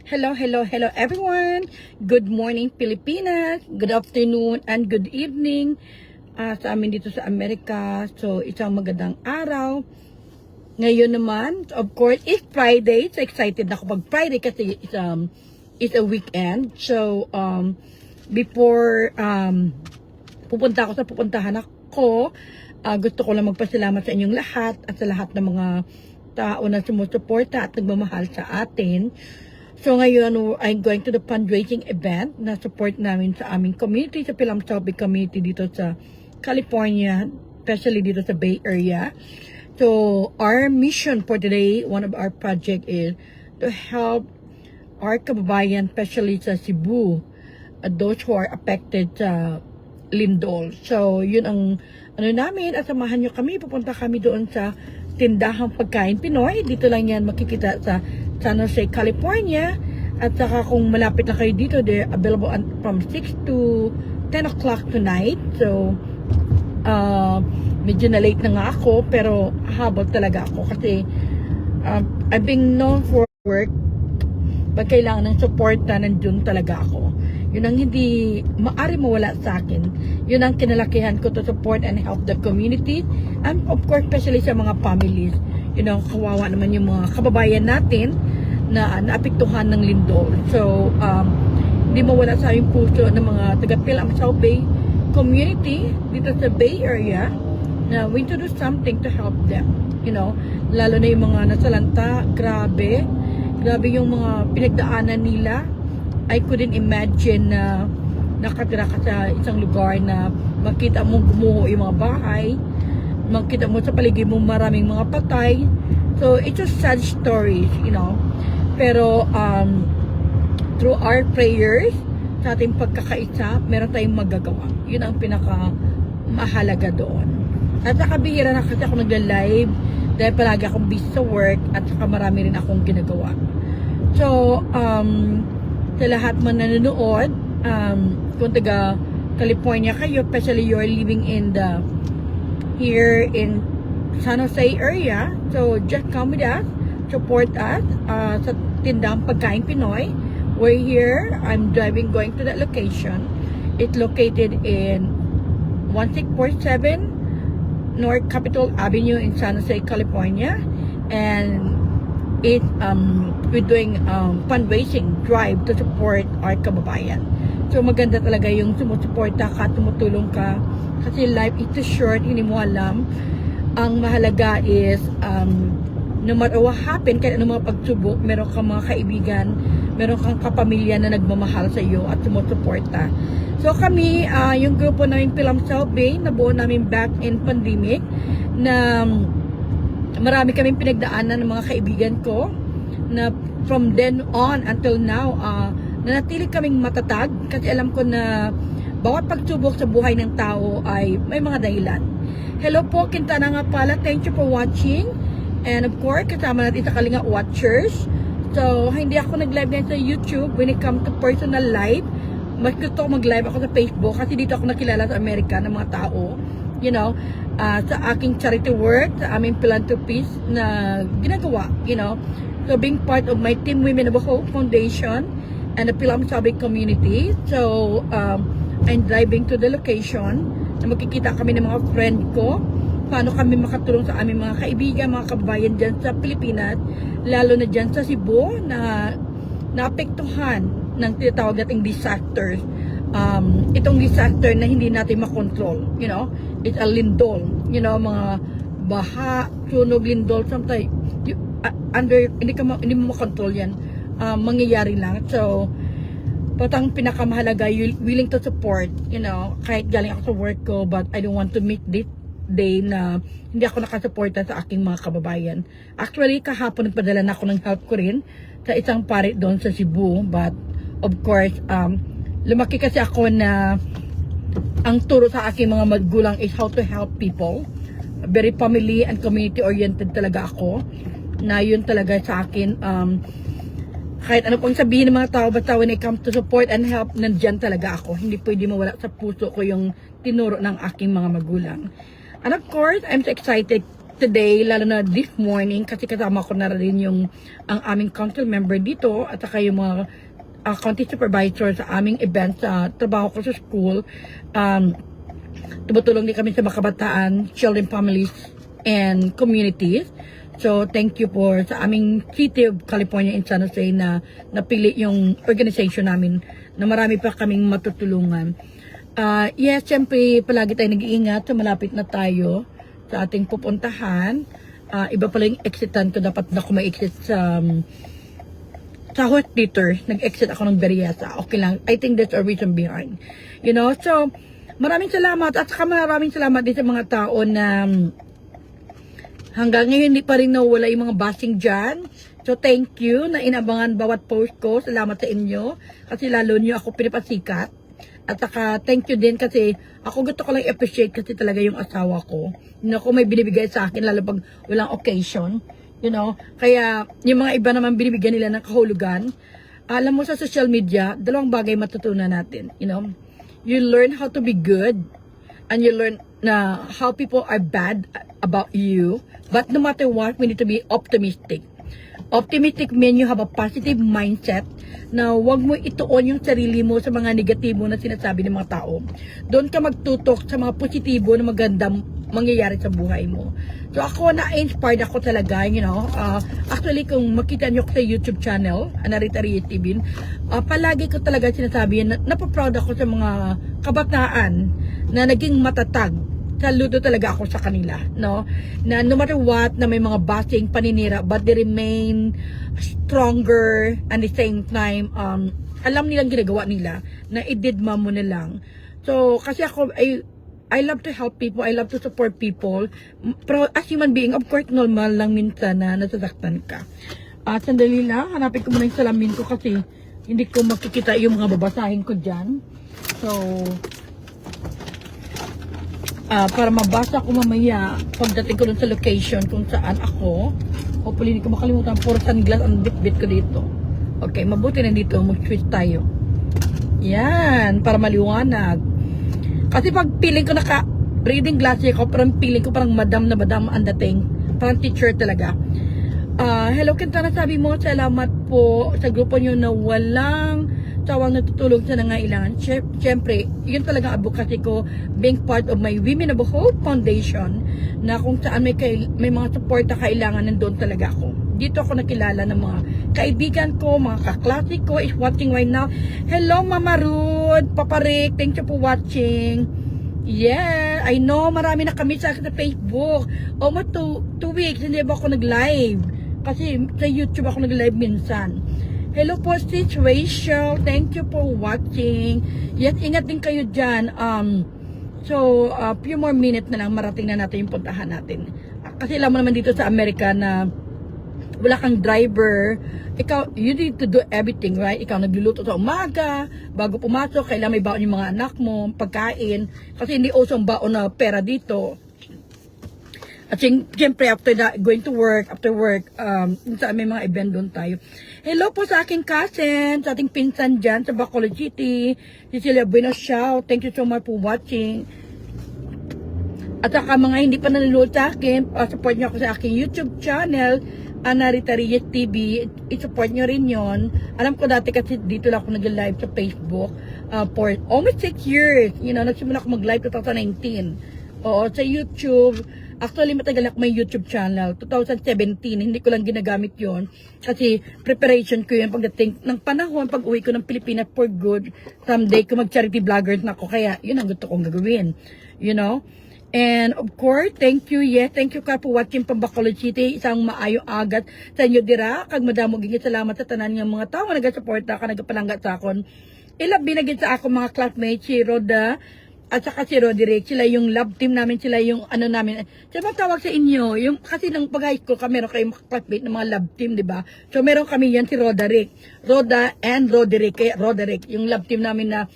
Hello everyone. Good morning Pilipinas, good afternoon and good evening sa amin dito sa Amerika. So isang magandang araw. Ngayon naman, of course, it's Friday. So excited na ako pag Friday kasi it's a weekend. So before pupunta ako sa pupuntahan ako, gusto ko lang magpasalamat sa inyong lahat at sa lahat ng mga tao na sumusuporta at nagmamahal sa atin. So ngayon, I'm going to the fundraising event na support namin sa aming community, sa Philanthropic community dito sa California, especially dito sa Bay Area. So our mission for today, one of our project is to help our kababayan, especially sa Cebu, those who are affected sa lindol. So yun ang ano namin, at samahan nyo kami, pupunta kami doon sa tindahang pagkain Pinoy. Dito lang yan makikita sa San Jose, California. At saka kung malapit na kayo dito, they're available from 6 to 10 o'clock tonight. So, medyo na late na nga ako, pero habol talaga ako kasi I've been known for work. Pag kailangan ng suporta, nandun talaga ako. Yun ang hindi maari mawala sa akin. Yun ang kinalakihan ko to support and help the community. And of course, especially sa mga families. You know, kawawa naman yung mga kababayan natin na naapektuhan ng lindol. So, hindi mawala sa aming puso ng mga taga-Philanthropic Bay community dito sa Bay Area na we need to do something to help them. You know, lalo na yung mga nasalanta, grabe yung mga pinagdaanan nila. I couldn't imagine na nakatira ka sa isang lugar na makita mo gumuho yung mga bahay, makita mo sa paligid mo maraming mga patay. So it's a sad story, you know. Pero through our prayers, sa ating pagkakaisa, meron tayong magagawa. Yun ang pinaka mahalaga doon. At saka bihira na kasi ako nagla-live dahil palagi akong busy sa work at saka marami rin akong ginagawa. So sa lahat man nanonood, kung taga California kayo, especially you're living in here in San Jose area, so just come with us, support us sa tindang pagkain Pinoy. We're here, I'm driving going to that location. It's located in 1647 North Capitol Avenue in San Jose, California, and we're doing fundraising drive to support our kababayan. So maganda talaga yung sumusuporta ka, tumutulong ka, kasi life is too short, hindi mo alam. Ang mahalaga is no matter what happen, kahit anong mga pagsubok, meron kang mga kaibigan, meron kang kapamilya na nagmamahal sa iyo at sumusuporta. So kami, yung grupo namin Philanthropic Bay, nabuo namin back in pandemic, na marami kaming pinagdaanan ng mga kaibigan ko, na from then on until now, nanatili kaming matatag kasi alam ko na bawat pagsubok sa buhay ng tao ay may mga dahilan. Hello po, Quintana nga pala. Thank you for watching. And of course, kasama natin sa Kalinga Watchers. So, hindi ako nag-live ngayon sa YouTube when it comes to personal life. Mas gusto ko mag-live ako sa Facebook kasi dito ako nakilala sa Amerika ng mga tao. You know, sa aking charity work, sa aming philanthropies na ginagawa, you know. So, being part of my Team Women of Hope Foundation and the Philanthropic community. So, I'm driving to the location na makikita kami ng mga friend ko. Paano kami makatulong sa aming mga kaibigan, mga kababayan dyan sa Pilipinas, lalo na dyan sa Cebu na naapektuhan ng tinatawag nating disasters. Itong disaster na hindi natin makontrol, you know, it's a lindol, you know, mga baha, sunog, lindol, sometimes hindi mo makontrol yan, mangyayari lang. So patang pinakamahalaga, you willing to support, you know, kahit galing ako sa work ko, but I don't want to meet this day na hindi ako nakasuporta sa aking mga kababayan. Actually, kahapon nagpadala na ako ng help ko rin sa isang pare doon sa Cebu, but of course, lumaki kasi ako na ang turo sa aking mga magulang is how to help people. Very family and community oriented talaga ako, na yun talaga sa akin. Kahit ano pang sabihin ng mga tao, basta when it comes to support and help, nandyan talaga ako. Hindi pwede mawala sa puso ko yung tinuro ng aking mga magulang. And of course, I'm so excited today, lalo na this morning, kasi kasama ko na rin ang aming council member dito at saka yung mga county supervisor sa aming event sa trabaho ko sa school. Tumutulong din kami sa mga kabataan, children, families, and communities. So, thank you po sa aming City of California in San Jose na napili yung organization namin na marami pa kaming matutulungan. Yes, syempre, palagi tayo nag-iingat sa malapit na tayo sa ating pupuntahan. Iba pala yung exitan ko. Dapat na ako ma-exit sa Horse Theater. Nag-exit ako ng Berryessa. Okay lang. I think that's a reason behind. You know, so, maraming salamat. At saka maraming salamat din sa mga tao na hanggang ngayon hindi pa rin nawala yung mga bashing dyan. So, thank you na inabangan bawat post ko. Salamat sa inyo. Kasi lalo nyo ako pinapasikat. At saka, thank you din kasi ako gusto ko lang appreciate kasi talaga yung asawa ko. You know, kung may binibigay sa akin, lalo pag walang occasion. You know, kaya yung mga iba naman binibigyan nila ng kahulugan. Alam mo sa social media, dalawang bagay matutunan natin. You know, you learn how to be good and you learn na how people are bad about you. But no matter what, we need to be optimistic. Optimistic means you have a positive mindset na wag mo ituon yung sarili mo sa mga negatibo na sinasabi ng mga tao. Doon ka magtutok sa mga positibo na magandang mangyayari sa buhay mo. So ako, na-inspired ako talaga, you know. Actually, kung makita nyo ko sa YouTube channel, Narita Reyes TV, palagi ko talaga sinasabi na napaproud ako sa mga kabataan na naging matatag. Saludo talaga ako sa kanila, no? Na no matter what, na may mga bashing, paninira, but they remain stronger and the same time, alam nilang ginagawa nila na ididma mo na lang. So, kasi ako, I love to help people, I love to support people. Pero as human being, of course, normal lang minsan na nasasaktan ka. Sandali lang, hanapin ko muna yung salamin ko kasi hindi ko makikita yung mga babasahin ko dyan. So, para mabasa ko mamaya pagdating ko dun sa location kung saan ako. Hopefully hindi ko makalimutan, puro sunglass ang bit-bit ko dito. Okay, mabuti na dito, mag-switch tayo. Yan, para maliwanag. Kasi pag feeling ko reading glasses ko, parang feeling ko parang madam na madam ang dating. Parang teacher talaga. Hello Quintana, sabi mo, salamat po sa grupo nyo na walang sawang natutulog sa nangailangan. Siyempre, yun talaga advocacy ko, being part of my Women of Hope Foundation, na kung saan may mga support na kailangan, nandun talaga ako. Dito ako nakilala ng mga kaibigan ko, mga kaklase ko is watching right now. Hello Mama Ruth, Papa Rick, thank you for watching. Yeah, I know, marami na kami sa akin sa Facebook. Almost 2 weeks, hindi ba ako nag-live? Kasi sa YouTube ako nag-live minsan. Hello po, Stitch Rachel. Thank you for watching. Yes, ingat din kayo dyan. So, few more minutes na lang, marating na natin yung puntahan natin. Kasi alam mo naman dito sa Amerika na wala kang driver. Ikaw, you need to do everything, right? Ikaw nagluluto sa umaga, bago pumasok, kailangan may baon yung mga anak mo, pagkain. Kasi hindi usong baon na pera dito. At siyempre, after that, going to work, after work, may mga event doon tayo. Hello po sa aking cousin, sa ating pinsan dyan sa Bacolod City, Cecilia Buenos Shout. Thank you so much for watching. At saka mga hindi pa nanonood sa akin, support nyo ako sa aking YouTube channel, Narita Reyes TV. I-support nyo rin yon. Alam ko dati kasi dito lang ako nag-live sa Facebook for almost 6 years. You know, nagsimula ako mag-live 2019. Oo, sa YouTube. Actually, matagal ako may YouTube channel. 2017, hindi ko lang ginagamit yon kasi preparation ko yun pagdating ng panahon, pag uwi ko ng Pilipinas for good. Someday ko mag-charity vloggers na ako. Kaya, yun ang gusto kong gagawin. You know? And of course, thank you. Yes, thank you ka for watching from Bacolod City. Isang maayong agat sa inyo dira. Kag madamo gigit salamat sa tanan ng mga tao nga nagasuporta ka, nagapalangga sa akon. Ilab binagid sa ako mga classmates, si Roda at saka si Roderick. Sila yung love team namin, sila yung ano namin. Sila tawag sa inyo, yung kasi nang pag-high school ka, meron kayong classmate ng mga love team, di ba? So meron kami yan si Roderick. Roda and Roderick. Kaya Roderick, yung love team namin na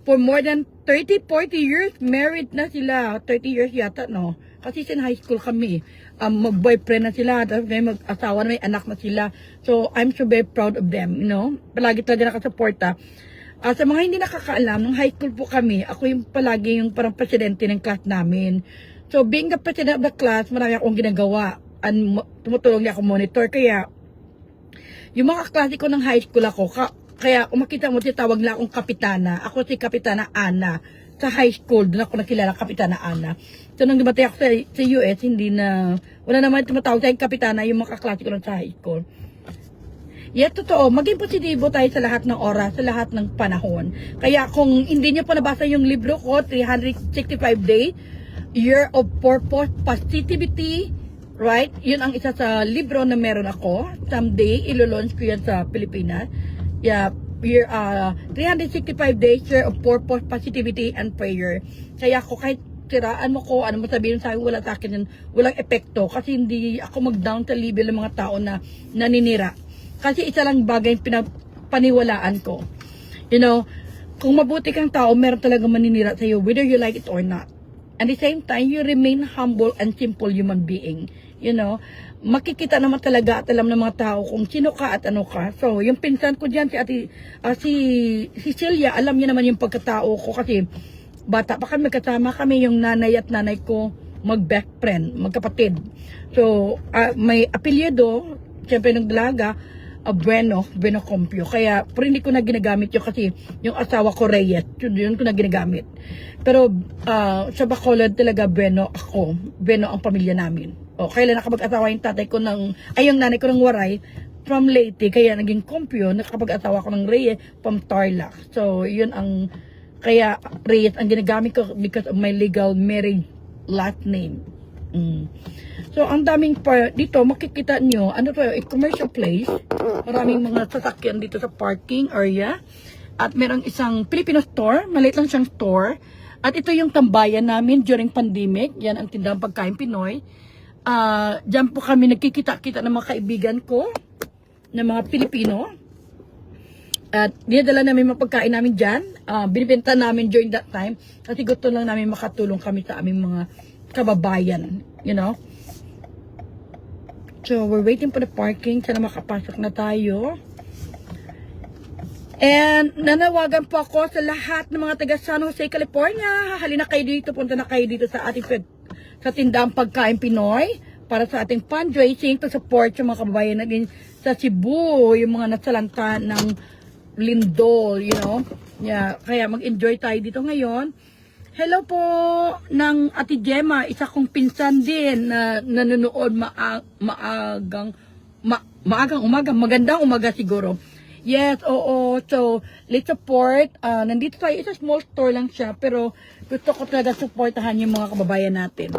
for more than 30-40 years, married na sila. 30 years yata, no? Kasi sin high school kami. Mag-boyfriend na sila, tapos may mag-asawa na, may anak na sila. So, I'm so very proud of them, you know? Palagi talaga nakasuporta. Sa mga hindi nakakaalam, nung high school po kami, ako yung palagi yung parang presidente ng class namin. So, being the president of the class, marami akong ginagawa. Tumutulong niya ako monitor. Kaya, yung mga klase ko ng high school ako, kaya kung makita mo, tawag na akong Kapitana. Ako si Kapitana Ana. Sa high school, doon ako nakilala Kapitana Ana. So, nang dumatay ako sa US, wala naman tumatawag sa Kapitana yung mga kaklase ko sa high school. Yes, totoo. Maging positibo tayo sa lahat ng oras, sa lahat ng panahon. Kaya kung hindi niyo pa nabasa yung libro ko, 365 Day, Year of Purpose, Positivity, right? Yun ang isa sa libro na meron ako. Someday, ilo-launch ko yan sa Pilipinas. Yeah, 365 Days, Year of Purpose, Positivity, and Prayer. Kaya ako kahit siraan mo ko, ano mo sabihin sa akin, wala sa akin yan, walang epekto. Kasi hindi ako mag-down sa level ng mga tao na naninira. Kasi isa lang bagay paniwalaan ko. You know, kung mabuti kang tao, meron talaga maninira sa iyo, whether you like it or not. At the same time, you remain humble and simple human being. You know, makikita naman talaga at alam ng mga tao kung sino ka at ano ka. So, yung pinsan ko dyan, si Cecilia, alam niya naman yung pagkatao ko kasi bata pa kami, kasama kami yung nanay at nanay ko mag-best friend, magkapatid. So, may apelyido, siyempre ng dalaga, Bueno Compio. Kaya, pero hindi ko na ginagamit yun kasi yung asawa ko Reyes, yun ko na ginagamit. Pero, sa Bacolod talaga Bueno ako. Bueno ang pamilya namin. O, kailan nakapag-asawa yung tatay ko yung nanay ko ng Waray, from Leyte, kaya naging Compio, nakapag-asawa ko ng Reyes, from Tarlac. So, yun kaya Reyes ang ginagamit ko because of my legal marriage last name. So, ang daming dito, makikita nyo, ano to, a commercial place. Maraming mga sasakyan dito sa parking area. At merong isang Filipino store, maliit lang siyang store. At ito yung tambayan namin during pandemic. Yan ang tindang pagkain Pinoy. Diyan po kami nagkikita-kita ng mga kaibigan ko, ng mga Pilipino. At dinadala namin mga pagkain namin dyan. Binibenta namin during that time. Kasi gusto lang namin makatulong kami sa aming mga kababayan. You know? So, we're waiting for the parking. Sana makapasok na tayo. And, nanawagan po ako sa lahat ng mga taga San Jose, California. Halina kayo dito. Punta na kayo dito sa ating sa tindang pagkain Pinoy para sa ating fundraising to support yung mga kababayan natin sa Cebu, yung mga nasalanta ng lindol, you know. Yeah, kaya mag-enjoy tayo dito ngayon. Hello po ng Ate Gemma, isa kong pinsan din na nanonood magandang umaga siguro. Yes, oo. So, let's support. Nandito tayo, isa small store lang siya, pero gusto ko talaga supportahan yung mga kababayan natin.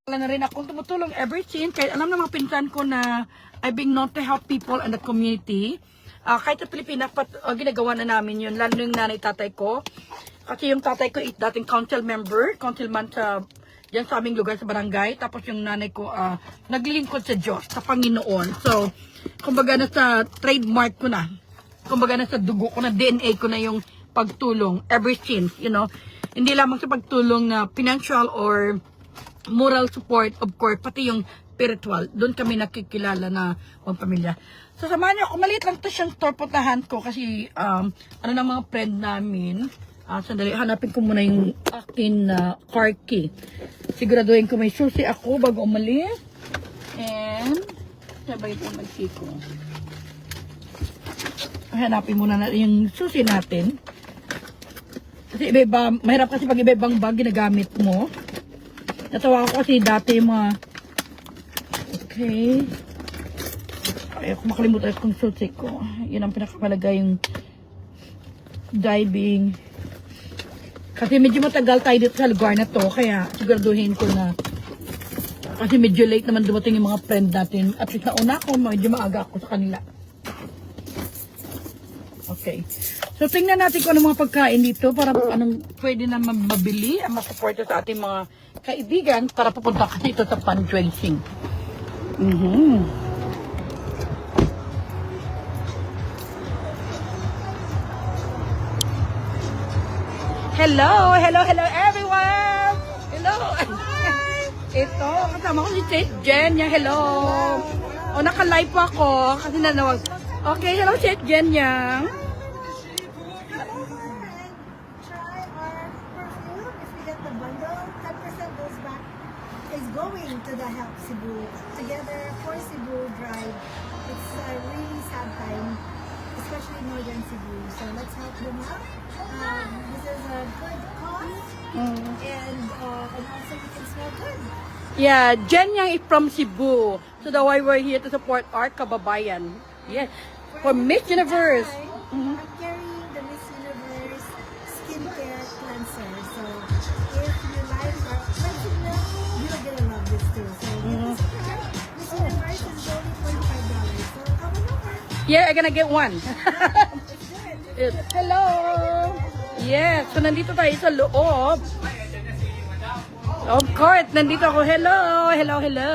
Wala na rin akong tumutulong ever since, kahit alam ng mga pinsan ko na I've been known to help people in the community. Kahit sa Pilipinas, ginagawa na namin yun, lalo yung nanay tatay ko. Kasi yung tatay ko is dating councilman dyan sa aming lugar sa barangay. Tapos yung nanay ko, naglilingkod sa Diyos, sa Panginoon. So, kumbaga nasa trademark ko na. Kumbaga nasa dugo ko na, DNA ko na yung pagtulong ever since, you know. Hindi lamang sa pagtulong na financial or moral support, of course, pati yung spiritual. Doon kami nakikilala na pamilya. So, samahan niyo ako. Maliit lang ito siyang store, puntahan ko kasi, ano ng mga friend namin. Sandali, hanapin ko muna yung akin car key. Siguraduhin ko may susi ako bago umalis. And, sabay ito ang key ko. Hanapin muna natin yung susi natin. Kasi iba-iba, mahirap kasi pag iba-ibang bag ginagamit mo. Natawa ko kasi dati yung mga, okay. Ay, ako makalimutan kung susi ko. Yun ang pinakamalaga yung diving. Kasi medyo matagal tayo dito sa lugar na to, kaya siguraduhin ko na kasi medyo late naman dumating yung mga friend natin. At least nauna ako, medyo maaga ako sa kanila. Okay. So, tingnan natin kung anong mga pagkain dito para anong pwede na mabili ang masuporta sa ating mga kaibigan para pupunta kasi ito sa fundraising. Hello everyone! Hello! Ito, kasama ko si St. Jenya. Hello! O, naka-live po ako kasi nanawag. Okay, hello St. Jenya. Try our perfume. If you get the bundle, 10% goes back the Help Cebu. Together for Cebu Drive. It's a really sad time, especially in Northern Cebu. So let's help them out. This is a good cause, and also we can smell good. Yeah, Jen Yang is from Cebu. So that's why we're here to support our kababayan. Yes, for Miss Universe. I'm carrying the Miss Universe skincare cleanser. So if you like our cleansing, you're gonna love this too. So Miss Universe is only $45. So come on over. Yeah, I'm gonna get one. Let's do it. Hello! Yes, so nandito tayo sa loob. Of course, nandito ako. Hello! Hello, hello!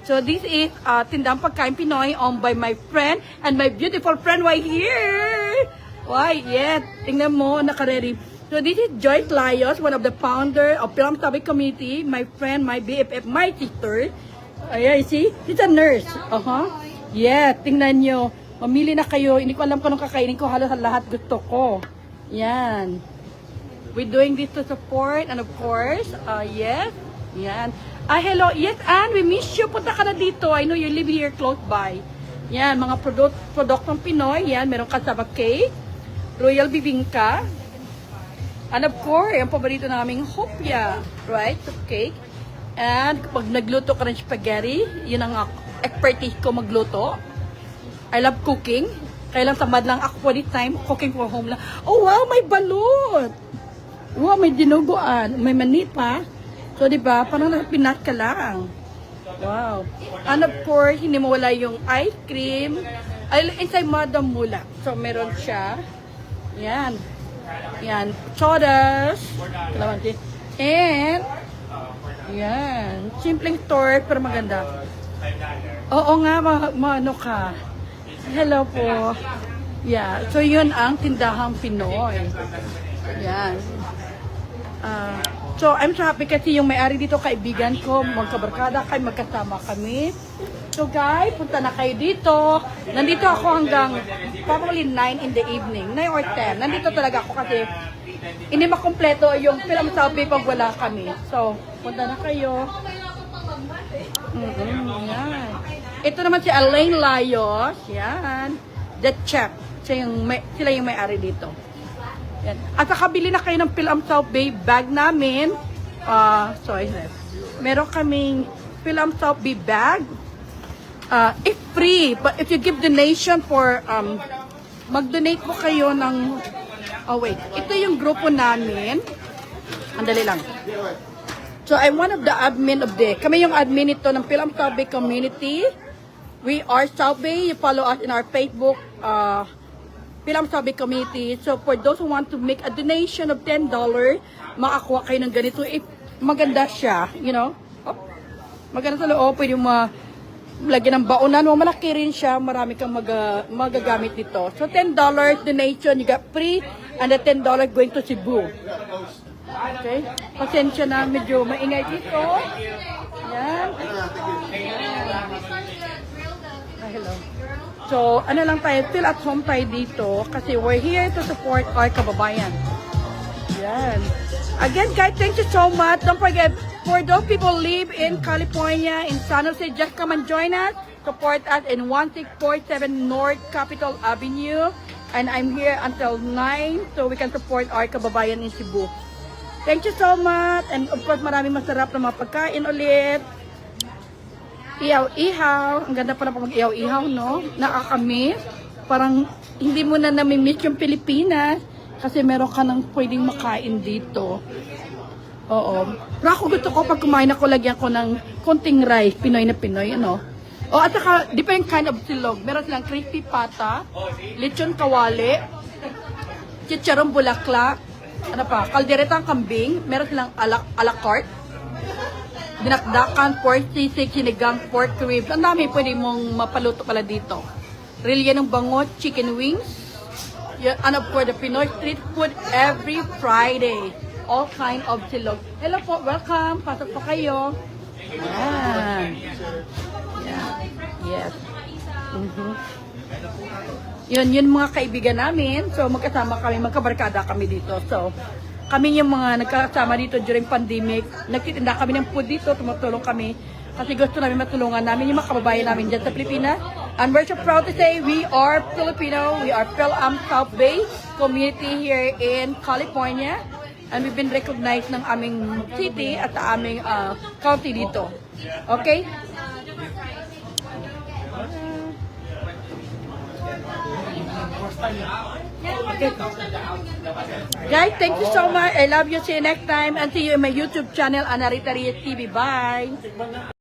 So this is Tindang Pagkain Pinoy owned by my friend and my beautiful friend right here! Why, yes! Tingnan mo, naka-ready. So this is Joyce Layos, one of the founder of Film Sabi Committee, my friend, my BFF, my sister. Ayan, see? She's a nurse. Yeah, tingnan nyo. Mamili na kayo. Hindi ko alam kung anong kakainin ko. Halos lahat gusto ko. Yan. We're doing this to support. And of course, yes. Yan. Hello. Yes, Anne, we miss you. Punta ka na dito. I know you live here close by. Yan, mga produktong Pinoy. Yan, meron kasama cake. Royal Bibingka. And of course, ang paborito naming hopya. Right? So, cake. And pag nagluto ka ng spaghetti, yun ang expertise ko magluto. I love cooking. Kaya lang tamad lang ako for this time. Cooking for home lang. Oh wow, may balot! Wow, may dinuguan. May mani pa. So, di ba? Parang pinat ka lang. Wow. And of course, hindi mawala yung ice cream. Inside Madam Mula. So, meron siya. Yan. Yan. Sodas. And, yan. Simpleng store, pero maganda. Oo nga, ano ka. Hello po. Yeah. So, yun ang tindahang Pinoy. Yan. So, I'm so happy kasi yung may-ari dito, kaibigan ko, magkabarkada kayo, magkasama kami. So, guys, punta na kayo dito. Nandito ako hanggang probably 9 in the evening. 9 or 10. Nandito talaga ako kasi hindi makumpleto yung film sabi pag wala kami. So, punta na kayo. Yan. Ito naman si Elaine Layos. Yan. The chef. Sila yung may-ari dito. Yan. At kakabili na kayo ng Film South Bay bag namin. Sorry. Meron kaming Film South Bay bag. It's free. But if you give donation for, mag-donate po kayo ng, wait. Ito yung grupo namin. Andali lang. So, I'm one of the admin of kami yung admin ito ng Film South Bay Community. We are South Bay. You follow us in our Facebook, Film Sabi Committee. So, for those who want to make a donation of $10, makakuha kayo ng ganito. Maganda siya, you know. Maganda sa loob. Pwede mo lagyan ng baonan mo. Malaki rin siya. Marami kang magagamit nito. So, $10 donation. You got free. And the $10 going to Cebu. Okay? Pasensya na. Medyo maingay dito. Yan. Hello. So, ano lang tayo, feel at home tayo dito kasi we're here to support our kababayan. Yan. Again, guys, thank you so much. Don't forget, for those people live in California, in San Jose, just come and join us. Support us in 1647 North Capitol Avenue. And I'm here until 9 so we can support our kababayan in Cebu. Thank you so much. And of course, maraming masarap na mga pagkain ulit. Ihaw-ihaw. Ang ganda pala pag mag-ihaw-ihaw, no? Nakakamiss. Parang hindi mo na nami-miss yung Pilipinas kasi meron ka nang pwedeng makain dito. Oo. Pero ako gusto ko pag kumain ako, lagyan ko ng konting rice. Pinoy na Pinoy, ano? O, at saka, different kind of silog. Meron silang crispy pata, lechon kawali, chicharong bulaklak, ano pa, kalderetang kambing, meron silang a la carte, dinakdakan, pork sisig, sinigang, pork ribs. Ang dami pwede mong mapaluto pala dito. Rilya ng bangot, chicken wings. And of course, the Pinoy street food every Friday. All kind of silog. Hello po, welcome. Pasok po kayo. Yan. Yan. Yes. Yun mga kaibigan namin. So, magkasama kami, magkabarkada kami dito. So, kami yung mga nagkasama dito during pandemic. Nagtitinda kami ng food dito, tumutulong kami. Kasi gusto namin matulungan namin yung mga kababayan namin dyan sa Pilipinas. And we're so proud to say we are Filipino. We are Phil-Am South Bay community here in California. And we've been recognized ng aming city at sa aming county dito. Okay? Okay. Guys, thank you so much. I love you. See you next time. And see you in my YouTube channel, Anarita Reyes TV. Bye.